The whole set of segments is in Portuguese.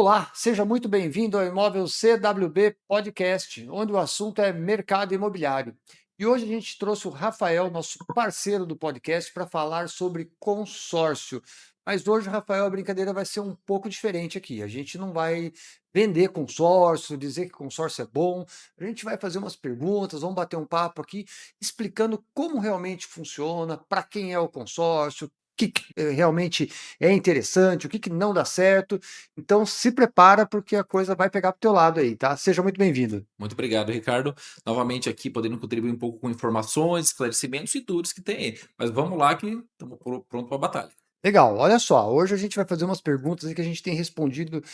Olá, seja muito bem-vindo ao Imóvel CWB Podcast, onde o assunto é mercado imobiliário. E hoje a gente trouxe o Rafael, nosso parceiro do podcast, para falar sobre consórcio. Mas hoje, Rafael, a brincadeira vai ser um pouco diferente aqui. A gente não vai vender consórcio, dizer que consórcio é bom. A gente vai fazer umas perguntas, vamos bater um papo aqui, explicando como realmente funciona, para quem é o consórcio, o que realmente é interessante, o que não dá certo. Então se prepara, porque a coisa vai pegar para o teu lado aí, tá? Seja muito bem-vindo. Muito obrigado, Ricardo. Novamente aqui podendo contribuir um pouco com informações, esclarecimentos e dúvidas que tem aí. Mas vamos lá que estamos pronto para a batalha. Legal, olha só, hoje a gente vai fazer umas perguntas aí que a gente tem respondido,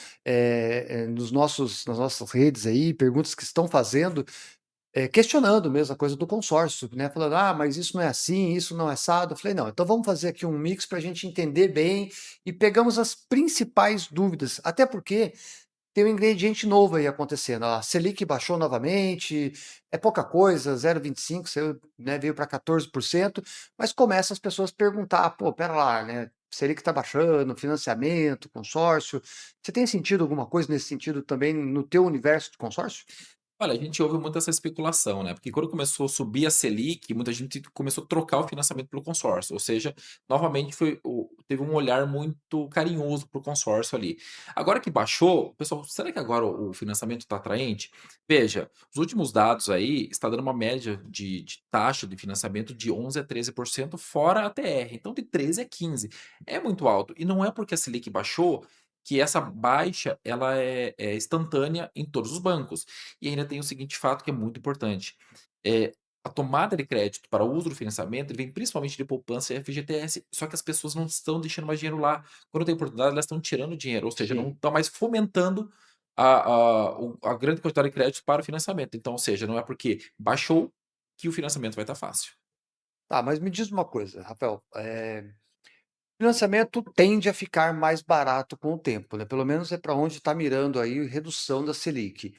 nas nossas redes aí, perguntas que estão fazendo, questionando mesmo a coisa do consórcio, né, falando: "Ah, mas isso não é assim, isso não é assado". Eu falei: "Não, então vamos fazer aqui um mix para a gente entender bem", e pegamos as principais dúvidas, até porque tem um ingrediente novo aí acontecendo, a Selic baixou novamente, é pouca coisa, 0,25, saiu, né, veio para 14%, mas começa as pessoas perguntar: "Pô, espera lá, né, Selic está baixando, financiamento, consórcio". Você tem sentido alguma coisa nesse sentido também no teu universo de consórcio? Olha, a gente ouve muito essa especulação, né? Porque quando começou a subir a Selic, muita gente começou a trocar o financiamento pelo consórcio. Ou seja, novamente teve um olhar muito carinhoso para o consórcio ali. Agora que baixou, pessoal, será que agora o financiamento está atraente? Veja, os últimos dados aí está dando uma média de taxa de financiamento de 11 a 13% fora a TR. Então, de 13 a 15. É muito alto. E não é porque a Selic baixou que essa baixa ela é instantânea em todos os bancos. E ainda tem o seguinte fato que é muito importante, a tomada de crédito para o uso do financiamento, ele vem principalmente de poupança e FGTS, só que as pessoas não estão deixando mais dinheiro lá. Quando tem oportunidade, elas estão tirando dinheiro, ou seja, não Sim. estão mais fomentando a grande quantidade de crédito para o financiamento. Então, ou seja, não é porque baixou que o financiamento vai estar fácil. Tá, mas me diz uma coisa, Rafael, financiamento tende a ficar mais barato com o tempo, né, pelo menos é para onde está mirando aí redução da Selic.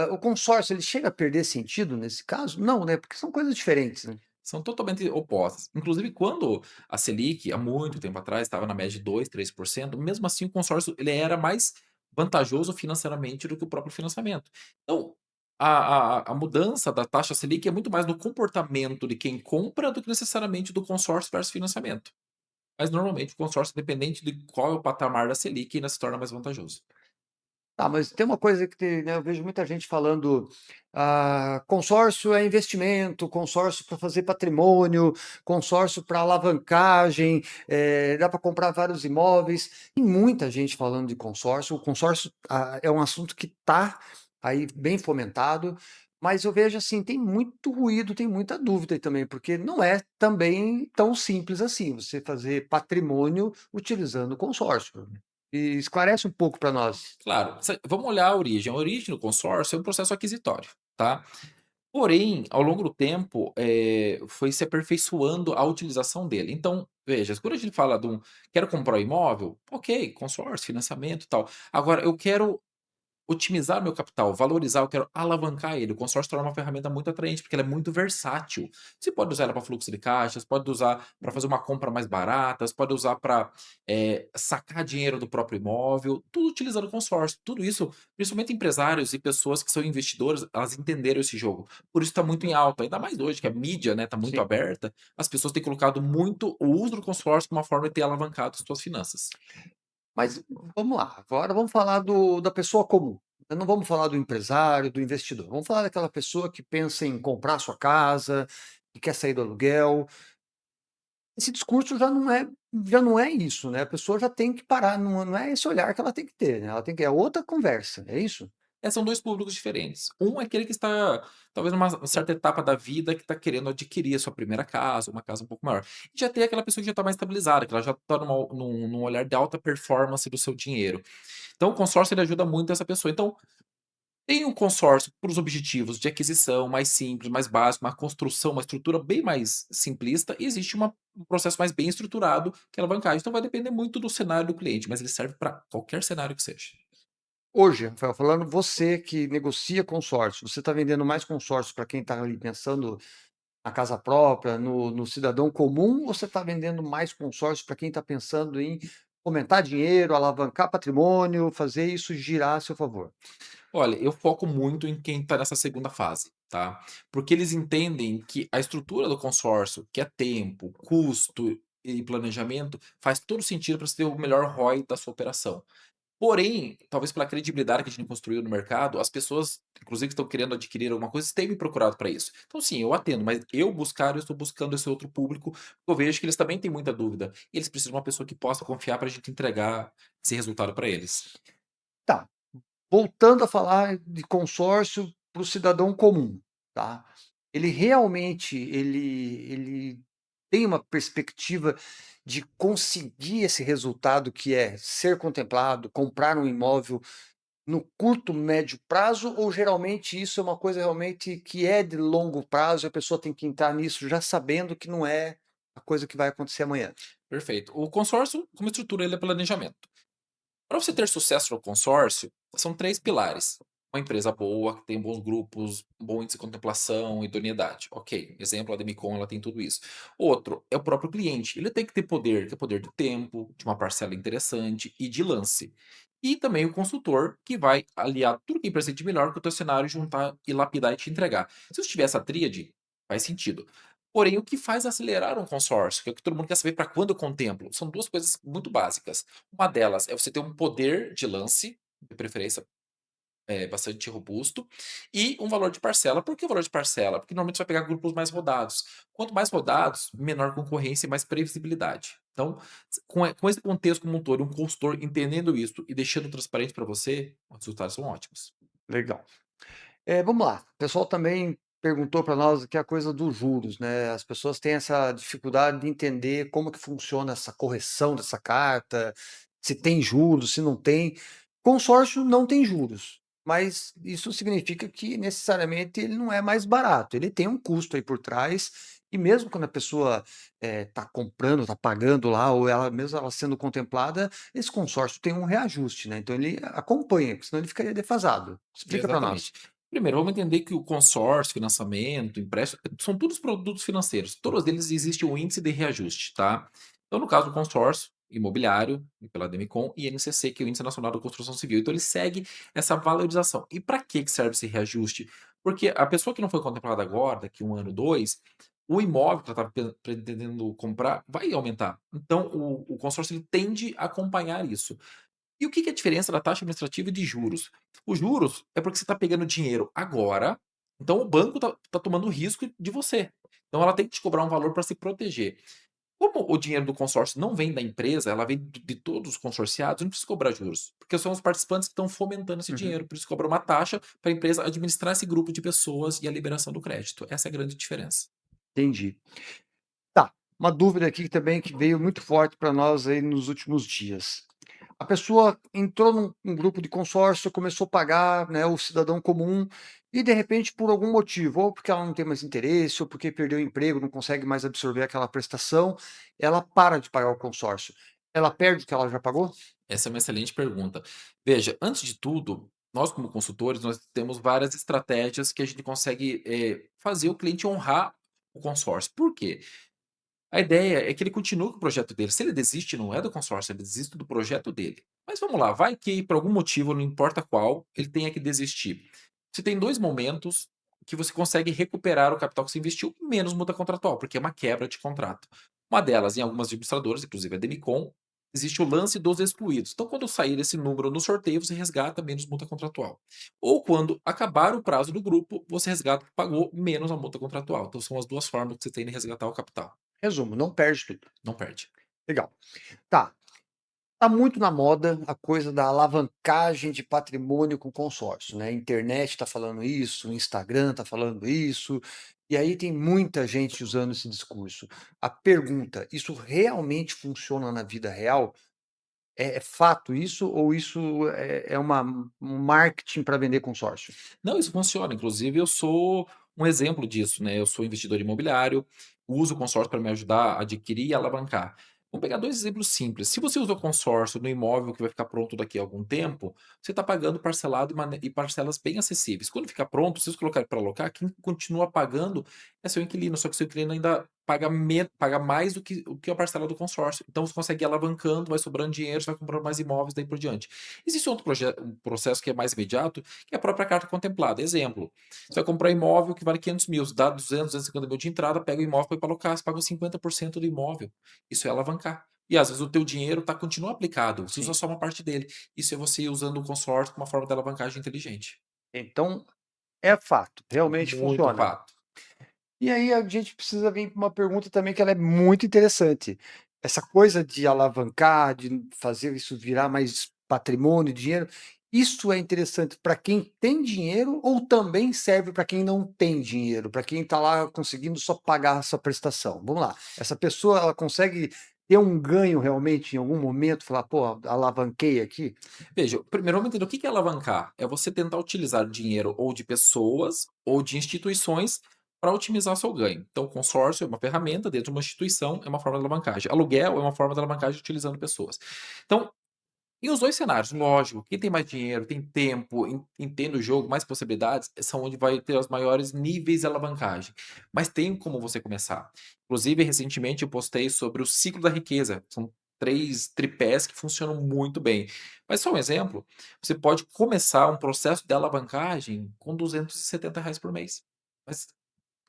O consórcio, ele chega a perder sentido nesse caso? Não, né, porque são coisas diferentes, né. São totalmente opostas. Inclusive, quando a Selic, há muito tempo atrás, estava na média de 2, 3%, mesmo assim o consórcio ele era mais vantajoso financeiramente do que o próprio financiamento. Então, a mudança da taxa Selic é muito mais no comportamento de quem compra do que necessariamente do consórcio versus financiamento. Mas normalmente o consórcio, independente de qual é o patamar da Selic, ainda se torna mais vantajoso. Ah, mas tem uma coisa que tem, né, eu vejo muita gente falando, consórcio é investimento, consórcio para fazer patrimônio, consórcio para alavancagem, dá para comprar vários imóveis. Tem muita gente falando de consórcio. O consórcio, é um assunto que está aí bem fomentado, mas eu vejo assim, tem muito ruído, tem muita dúvida aí também, porque não é também tão simples assim, você fazer patrimônio utilizando consórcio. E esclarece um pouco para nós. Claro, vamos olhar a origem. A origem do consórcio é um processo aquisitório, tá? Porém, ao longo do tempo, foi se aperfeiçoando a utilização dele. Então, veja, quando a gente fala de um quero comprar um imóvel, ok, consórcio, financiamento e tal. Agora, eu quero otimizar meu capital, valorizar, eu quero alavancar ele. O consórcio torna uma ferramenta muito atraente, porque ela é muito versátil. Você pode usar ela para fluxo de caixas, pode usar para fazer uma compra mais barata, você pode usar para sacar dinheiro do próprio imóvel, tudo utilizando o consórcio. Tudo isso, principalmente empresários e pessoas que são investidores, elas entenderam esse jogo. Por isso está muito em alta, ainda mais hoje que a mídia está muito Sim. aberta, as pessoas têm colocado muito o uso do consórcio como uma forma de ter alavancado as suas finanças. Mas vamos lá, agora vamos falar da pessoa comum. Não vamos falar do empresário, do investidor. Vamos falar daquela pessoa que pensa em comprar sua casa, que quer sair do aluguel. Esse discurso já não é isso, né, a pessoa já tem que parar, não é esse olhar que ela tem que ter, né, ela tem que é outra conversa, é isso? São 2 públicos diferentes. Um é aquele que está, talvez, numa certa etapa da vida que está querendo adquirir a sua primeira casa, uma casa um pouco maior. E já tem aquela pessoa que já está mais estabilizada, que ela já está num olhar de alta performance do seu dinheiro. Então o consórcio ele ajuda muito essa pessoa. Então, tem um consórcio para os objetivos de aquisição mais simples, mais básico, uma construção, uma estrutura bem mais simplista, e existe um processo mais bem estruturado, que é a alavancagem. Então vai depender muito do cenário do cliente, mas ele serve para qualquer cenário que seja. Hoje, Rafael, falando você que negocia consórcio, você está vendendo mais consórcio para quem está ali pensando na casa própria, no cidadão comum, ou você está vendendo mais consórcio para quem está pensando em Fomentar dinheiro, alavancar patrimônio, fazer isso girar a seu favor. Olha, eu foco muito em quem está nessa segunda fase, tá? Porque eles entendem que a estrutura do consórcio, que é tempo, custo e planejamento, faz todo sentido para você ter o melhor ROI da sua operação. Porém, talvez pela credibilidade que a gente construiu no mercado, as pessoas, inclusive que estão querendo adquirir alguma coisa, têm me procurado para isso. Então, sim, eu atendo, mas eu estou buscando esse outro público, porque eu vejo que eles também têm muita dúvida. E eles precisam de uma pessoa que possa confiar para a gente entregar esse resultado para eles. Tá, voltando a falar de consórcio para o cidadão comum, tá? Ele realmente ele tem uma perspectiva de conseguir esse resultado que é ser contemplado, comprar um imóvel no curto, médio prazo, ou geralmente isso é uma coisa realmente que é de longo prazo e a pessoa tem que entrar nisso já sabendo que não é a coisa que vai acontecer amanhã? Perfeito. O consórcio, como estrutura, ele é planejamento. Para você ter sucesso no consórcio, são 3 pilares. Uma empresa boa, que tem bons grupos, bom índice de contemplação, idoneidade. Ok, exemplo, a Demicon ela tem tudo isso. Outro é o próprio cliente. Ele tem que ter poder de tempo, de uma parcela interessante e de lance. E também o consultor, que vai aliar tudo que é empresa de melhor com o teu cenário, juntar e lapidar e te entregar. Se você tiver essa tríade, faz sentido. Porém, o que faz acelerar um consórcio, que é o que todo mundo quer saber para quando eu contemplo, são duas coisas muito básicas. Uma delas é você ter um poder de lance, de preferência bastante robusto, e um valor de parcela. Por que o valor de parcela? Porque normalmente você vai pegar grupos mais rodados. Quanto mais rodados, menor concorrência e mais previsibilidade. Então, com esse contexto como um todo, um consultor entendendo isso e deixando transparente para você, os resultados são ótimos. Legal. Vamos lá. O pessoal também perguntou para nós que é a coisa dos juros, né? As pessoas têm essa dificuldade de entender como que funciona essa correção dessa carta, se tem juros, se não tem. Consórcio não tem juros, mas isso significa que necessariamente ele não é mais barato. Ele tem um custo aí por trás. E mesmo quando a pessoa está comprando, está pagando lá, ou ela mesmo ela sendo contemplada, esse consórcio tem um reajuste, né? Então ele acompanha, porque senão ele ficaria defasado. Explica para nós. Exatamente. Primeiro, vamos entender que o consórcio, financiamento, empréstimo, são todos produtos financeiros. Todos eles existe um índice de reajuste, tá? Então, no caso do consórcio imobiliário, pela Demicon, e INCC, que é o Índice Nacional da Construção Civil. Então, ele segue essa valorização. E para que serve esse reajuste? Porque a pessoa que não foi contemplada agora, daqui um ano, dois, o imóvel que ela está pretendendo comprar vai aumentar. Então, o consórcio ele tende a acompanhar isso. E o que que é a diferença da taxa administrativa e de juros? Os juros é porque você está pegando dinheiro agora, então o banco está tomando risco de você. Então ela tem que te cobrar um valor para se proteger. Como o dinheiro do consórcio não vem da empresa, ela vem de todos os consorciados, não precisa cobrar juros, porque são os participantes que estão fomentando esse Uhum, dinheiro, por isso cobra uma taxa para a empresa administrar esse grupo de pessoas e a liberação do crédito. Essa é a grande diferença. entendi. Tá, uma dúvida aqui também que veio muito forte para nós aí nos últimos dias. A pessoa entrou num grupo de consórcio, começou a pagar, né, o cidadão comum, e de repente, por algum motivo, ou porque ela não tem mais interesse, ou porque perdeu o emprego, não consegue mais absorver aquela prestação, ela para de pagar o consórcio. Ela perde o que ela já pagou? Essa é uma excelente pergunta. Veja, antes de tudo, nós como consultores, nós temos várias estratégias que a gente consegue, fazer o cliente honrar o consórcio. Por quê? A ideia é que ele continue com o projeto dele. Se ele desiste, não é do consórcio, ele desiste do projeto dele. Mas vamos lá, vai que por algum motivo, não importa qual, ele tenha que desistir. Você tem 2 momentos que você consegue recuperar o capital que você investiu, menos multa contratual, porque é uma quebra de contrato. Uma delas, em algumas administradoras, inclusive a Demicon, existe o lance dos excluídos. Então, quando sair esse número no sorteio, você resgata menos multa contratual. Ou quando acabar o prazo do grupo, você resgata o que pagou menos a multa contratual. Então, são as 2 formas que você tem de resgatar o capital. Resumo, não perde tudo. Não perde. Legal. Tá. Tá muito na moda a coisa da alavancagem de patrimônio com consórcio, né? A internet está falando isso, o Instagram está falando isso, e aí tem muita gente usando esse discurso. A pergunta: isso realmente funciona na vida real? É fato isso ou isso é um marketing para vender consórcio? Não, isso funciona. Inclusive, eu sou um exemplo disso, né? Eu sou investidor imobiliário, uso o consórcio para me ajudar a adquirir e alavancar. Vamos pegar 2 exemplos simples. Se você usa o consórcio no imóvel que vai ficar pronto daqui a algum tempo, você está pagando parcelado e parcelas bem acessíveis. Quando ficar pronto, se você colocar para alocar, quem continua pagando é seu inquilino, só que seu inquilino ainda paga mais do que a parcela do consórcio. Então você consegue ir alavancando, vai sobrando dinheiro, você vai comprando mais imóveis, daí por diante. Existe outro um processo que é mais imediato, que é a própria carta contemplada. Exemplo, você vai comprar um imóvel que vale 500.000, você dá 250.000 de entrada, pega o imóvel, põe para alocar, você paga os 50% do imóvel. Isso é alavancar. E às vezes o teu dinheiro continua aplicado, você usa Sim. só uma parte dele. Isso é você usando o consórcio como uma forma de alavancagem inteligente. Então, é fato, realmente Muito funciona. fato. E aí a gente precisa vir para uma pergunta também que ela é muito interessante. Essa coisa de alavancar, de fazer isso virar mais patrimônio, dinheiro, isso é interessante para quem tem dinheiro ou também serve para quem não tem dinheiro, para quem está lá conseguindo só pagar essa prestação? Vamos lá, essa pessoa ela consegue ter um ganho realmente em algum momento, falar, pô, alavanquei aqui? Veja, primeiro vamos entender o que que é alavancar. É você tentar utilizar dinheiro ou de pessoas ou de instituições para otimizar seu ganho. Então, o consórcio é uma ferramenta dentro de uma instituição, é uma forma de alavancagem. Aluguel é uma forma de alavancagem utilizando pessoas. Então, em os 2 cenários, lógico, quem tem mais dinheiro, tem tempo, entende o jogo, mais possibilidades, são onde vai ter os maiores níveis de alavancagem. Mas tem como você começar. Inclusive, recentemente eu postei sobre o ciclo da riqueza. São 3 tripés que funcionam muito bem. Mas só um exemplo, você pode começar um processo de alavancagem com R$ 270 por mês. Mas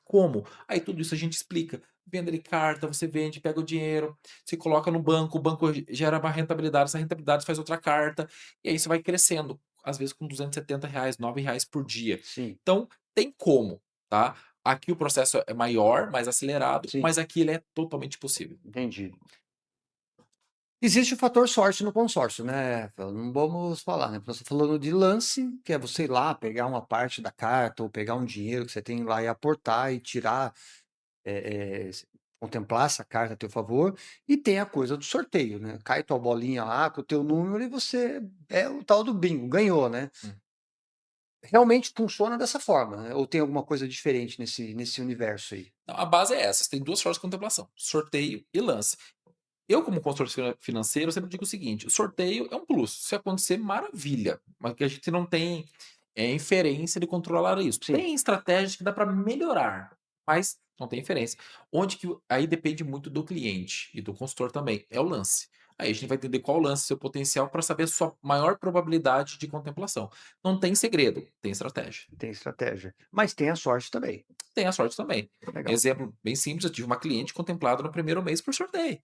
como? Aí tudo isso a gente explica. Venda de carta, você vende, pega o dinheiro, você coloca no banco, o banco gera uma rentabilidade, essa rentabilidade faz outra carta, e aí você vai crescendo, às vezes com R$ 270, R$ 9 por dia. Sim, Então, tem como, tá? Aqui o processo é maior, mais acelerado, sim, mas aqui ele é totalmente possível. entendi. Existe o fator sorte no consórcio, né, não vamos falar, né, você tá falando de lance, que é você ir lá pegar uma parte da carta ou pegar um dinheiro que você tem lá e aportar e tirar, contemplar essa carta a teu favor, e tem a coisa do sorteio, né, cai tua bolinha lá com o teu número e você é o tal do bingo, ganhou, né. Hum. Realmente funciona dessa forma, né, ou tem alguma coisa diferente nesse universo aí? Então, a base é essa, você tem duas formas de contemplação, sorteio e lance. Eu, como consultor financeiro, sempre digo o seguinte: o sorteio é um plus. Se acontecer, maravilha. Mas que a gente não tem inferência de controlar isso. Sim, Tem estratégias que dá para melhorar, mas não tem inferência. Onde que aí depende muito do cliente e do consultor também. É o lance. Aí a gente vai entender qual o lance, seu potencial, para saber a sua maior probabilidade de contemplação. Não tem segredo, tem estratégia. tem estratégia, mas tem a sorte também. Tem a sorte também. Legal. Exemplo bem simples: eu tive uma cliente contemplada no primeiro mês por sorteio.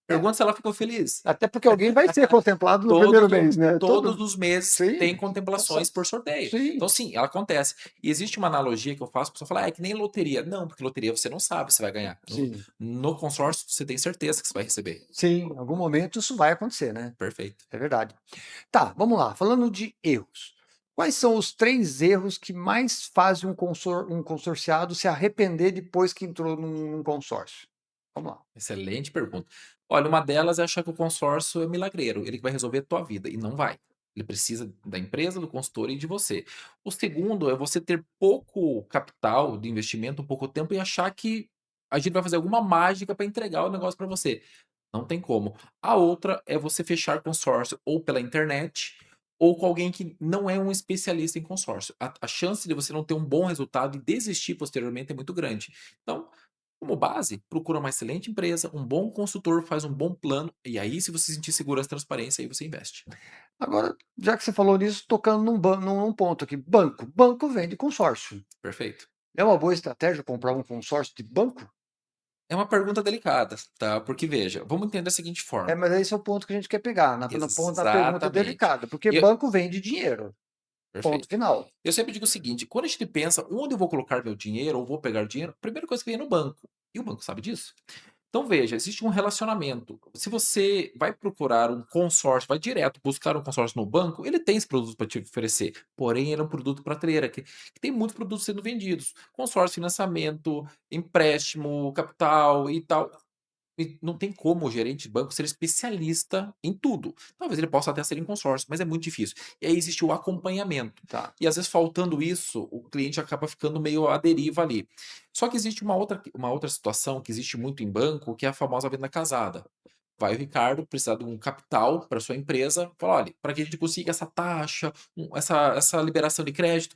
É. Pergunta se ela ficou feliz. Até porque alguém vai ser contemplado no Todos primeiro o mês, né, todos os meses tem sim, tá contemplações certo. por sorteio. Sim, Então sim, ela acontece. E existe uma analogia que eu faço, a pessoa fala: "Ah, é que nem loteria". Não, porque loteria você não sabe se vai ganhar. sim, No consórcio você tem certeza que você vai receber. sim, em algum momento isso vai acontecer, né, Perfeito. é verdade. Tá, vamos lá, falando de erros, quais são os 3 erros que mais fazem um consorciado se arrepender depois que entrou num consórcio? Vamos lá. Excelente pergunta. Olha, uma delas é achar que o consórcio é milagreiro, ele que vai resolver a tua vida, e não vai. Ele precisa da empresa, do consultor e de você. O segundo é você ter pouco capital de investimento, pouco tempo, e achar que a gente vai fazer alguma mágica para entregar o negócio para você. Não tem como. A outra é você fechar consórcio ou pela internet ou com alguém que não é um especialista em consórcio. A chance de você não ter um bom resultado e desistir posteriormente é muito grande. Então, como base, procura uma excelente empresa, um bom consultor, faz um bom plano e aí, se você sentir segurança e transparência, aí você investe. Agora, já que você falou nisso, tocando num ponto aqui, banco vende consórcio. Perfeito. É uma boa estratégia comprar um consórcio de banco? É uma pergunta delicada, tá? Porque veja, vamos entender da seguinte É, forma. mas esse é o ponto que a gente quer pegar, na ponto da pergunta Exatamente. delicada, porque Eu banco vende dinheiro, ponto Perfeito. final. Eu sempre digo o seguinte: quando a gente pensa onde eu vou colocar meu dinheiro ou vou pegar dinheiro, a primeira coisa que vem é no banco. E o banco sabe disso. Então veja, existe um relacionamento. Se você vai procurar um consórcio, vai direto buscar um consórcio no banco, ele tem esse produto para te oferecer. Porém, ele é um produto prateleira, que tem muitos produtos sendo vendidos. Consórcio, financiamento, empréstimo, capital e tal. E não tem como o gerente de banco ser especialista em tudo. Talvez ele possa até ser em consórcio, mas é muito difícil. E aí existe o acompanhamento. Tá, E às vezes faltando isso, o cliente acaba ficando meio à deriva ali. Só que existe uma outra situação que existe muito em banco, que é a famosa venda casada. Vai o Ricardo precisar de um capital para sua empresa, fala: olha, para que a gente consiga essa taxa, essa liberação de crédito,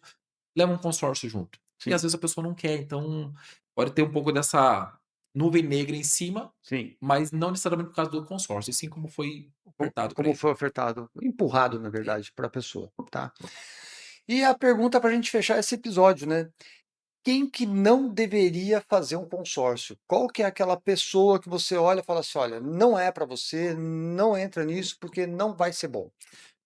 leva um consórcio junto. E às sim. vezes a pessoa não quer, então pode ter um pouco dessa nuvem negra em cima, sim. mas não necessariamente por causa do consórcio, e sim como foi ofertado para Como ele. foi ofertado, empurrado, na verdade, para a pessoa, tá. E a pergunta para a gente fechar esse episódio, né, quem que não deveria fazer um consórcio? Qual que é aquela pessoa que você olha e fala assim: "Olha, não é para você, não entra nisso, porque não vai ser bom"?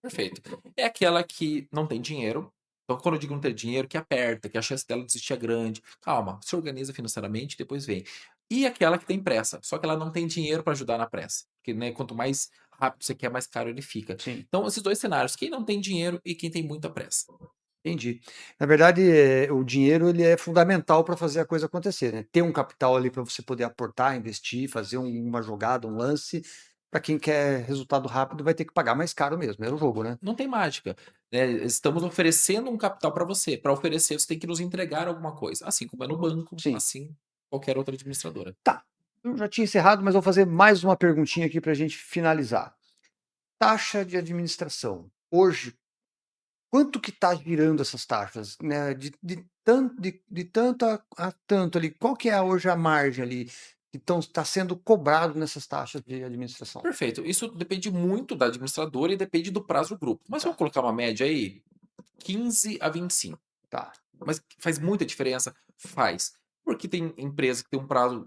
Perfeito. É aquela que não tem dinheiro, então quando eu digo não ter dinheiro, que aperta, que a chance dela desistir é grande. Calma, se organiza financeiramente, depois vem. E aquela que tem pressa, só que ela não tem dinheiro para ajudar na pressa, porque, né, quanto mais rápido você quer, mais caro ele fica. Sim, Então esses 2 cenários, quem não tem dinheiro e quem tem muita pressa. entendi. Na verdade, o dinheiro ele é fundamental para fazer a coisa acontecer, né, ter um capital ali para você poder aportar, investir, fazer uma jogada, um lance, para quem quer resultado rápido vai ter que pagar mais caro mesmo, é o jogo, né. Não tem mágica, né, estamos oferecendo um capital para você, para oferecer você tem que nos entregar alguma coisa, assim como é no banco, Sim. assim qualquer outra administradora. Tá, eu já tinha encerrado, mas vou fazer mais uma perguntinha aqui para a gente finalizar. Taxa de administração. Hoje, quanto que está girando essas taxas, né, de tanto a tanto ali, qual que é hoje a margem ali, que está sendo cobrado nessas taxas de administração? Perfeito, isso depende muito da administradora e depende do prazo do grupo, mas Tá, vamos colocar uma média aí, 15 a 25. tá, Mas faz muita diferença? Faz. Porque tem empresa que tem um prazo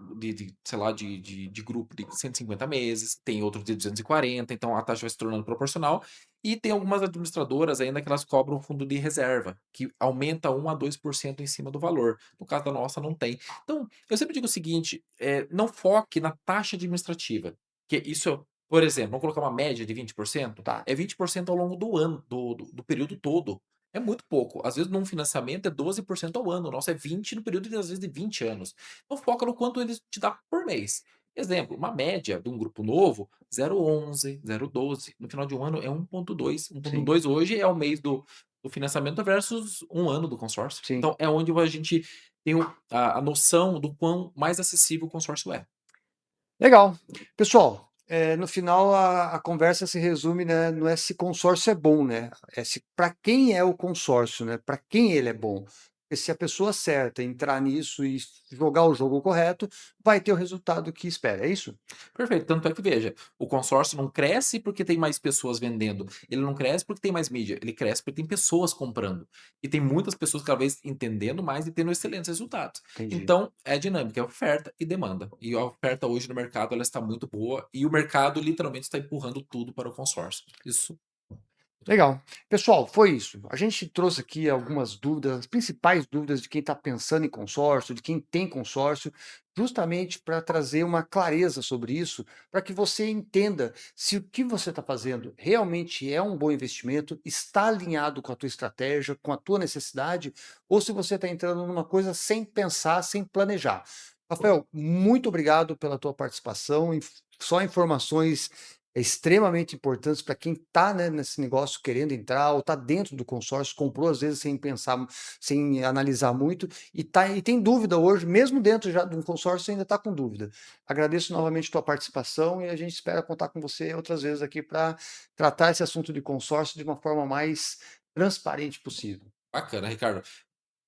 sei lá, de grupo de 150 meses, tem outros de 240, então a taxa vai se tornando proporcional. E tem algumas administradoras ainda que elas cobram um fundo de reserva, que aumenta 1 a 2% em cima do valor. No caso da nossa, não tem. Então, eu sempre digo o seguinte: não foque na taxa administrativa, que isso, por exemplo, vamos colocar uma média de 20%, tá, é 20% ao longo do ano, do período todo. É muito pouco. Às vezes, num financiamento é 12% ao ano, o nosso é 20 no período de, às vezes, de 20 anos. Então foca no quanto ele te dá por mês. Exemplo, uma média de um grupo novo, 0,11, 0,12. No final de um ano é 1,2. sim, 1,2 hoje é o mês do financiamento versus um ano do consórcio. sim. Então é onde a gente tem a noção do quão mais acessível o consórcio é. Legal. Pessoal, no final a conversa se resume, né, não é se consórcio é bom, né, é se para quem é o consórcio, né, para quem ele é bom. Porque se a pessoa certa entrar nisso e jogar o jogo correto, vai ter o resultado que espera, é isso? Perfeito, tanto é que veja, o consórcio não cresce porque tem mais pessoas vendendo, ele não cresce porque tem mais mídia, ele cresce porque tem pessoas comprando. E tem muitas pessoas cada vez entendendo mais e tendo excelentes resultados. Entendi. Então, é dinâmica, é oferta e demanda. E a oferta hoje no mercado ela está muito boa e o mercado literalmente está empurrando tudo para o consórcio. Isso. Legal. Pessoal, foi isso. A gente trouxe aqui algumas dúvidas, as principais dúvidas de quem está pensando em consórcio, de quem tem consórcio, justamente para trazer uma clareza sobre isso, para que você entenda se o que você está fazendo realmente é um bom investimento, está alinhado com a tua estratégia, com a tua necessidade, ou se você está entrando numa coisa sem pensar, sem planejar. Rafael, muito obrigado pela tua participação. Só informações extremamente importantes para quem está, né, nesse negócio querendo entrar ou está dentro do consórcio, comprou às vezes sem pensar, sem analisar muito e tem dúvida hoje, mesmo dentro já de um consórcio ainda está com dúvida. Agradeço novamente tua participação e a gente espera contar com você outras vezes aqui para tratar esse assunto de consórcio de uma forma mais transparente possível. Bacana, Ricardo.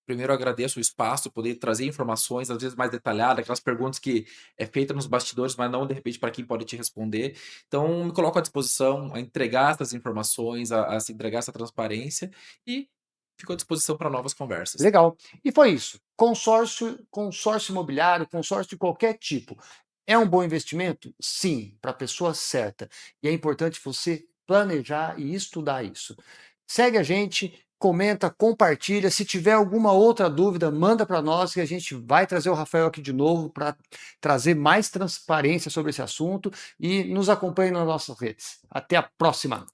Primeiro eu agradeço o espaço, poder trazer informações, às vezes mais detalhadas, aquelas perguntas que é feita nos bastidores, mas não de repente para quem pode te responder. Então, me coloco à disposição a entregar essas informações, a se entregar essa transparência e fico à disposição para novas conversas. Legal. E foi isso. Consórcio imobiliário, consórcio de qualquer tipo. É um bom investimento? Sim, para a pessoa certa. E é importante você planejar e estudar isso. Segue a gente, comenta, compartilha. Se tiver alguma outra dúvida, manda para nós que a gente vai trazer o Rafael aqui de novo para trazer mais transparência sobre esse assunto e nos acompanhe nas nossas redes. Até a próxima!